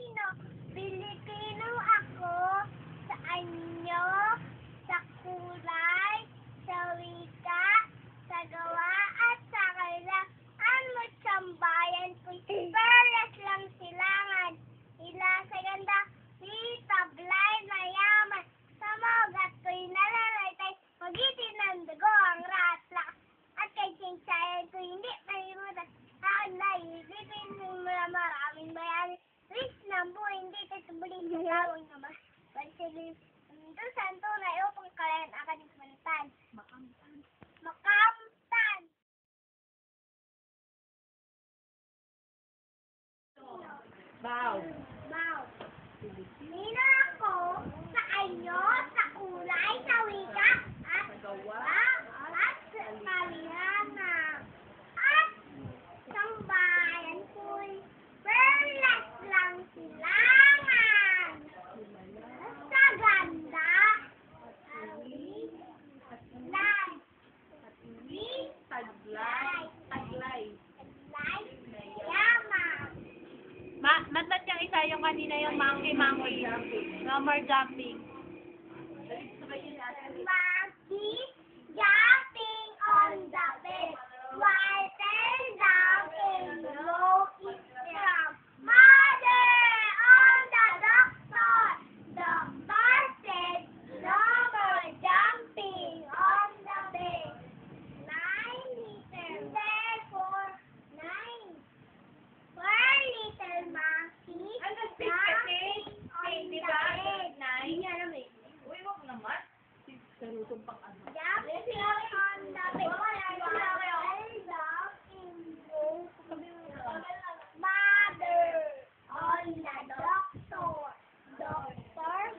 Pilipino. Pilipino ako sa anyo, sa kulay, sa wika, sa gawa at sa kailangan mo sambayan ko'y peres lang silangan. Ila sa ganda, di tablay mayaman. Sa mogat ko'y nalalaytay, magitin ng dugo ang ratla. At kay singsayan ko'y hindi malimutan. Saan na isipin mo na maraming bayani. Risk na mo, hindi tatubulin na lawang naman. Bansilin, ito santo na upang kalayan akan ipuntan. Makamtan. Makamtan! Bow. Wow. Pilipino ako sa anyo, sa kulay, sa wika, at Sa gawa, at sa kalihangan. At sambayan ko'y perlas lang silangan. Sa ganda, lay, taglay, taglay. yaman. Matlat yung isa yung kanina yung monkey. No more jumping. Monkey jumping on the bed while fell down in the smoky drum. Mother on the doctor. Doctor said no more jumping on the bed. 9 liters. Therefore, 9. 4 little monkey jumping on the bed. Uy, wag naman. Sarutong pang ano. Jumping on the bed. Mother on the doctor. Doctor said,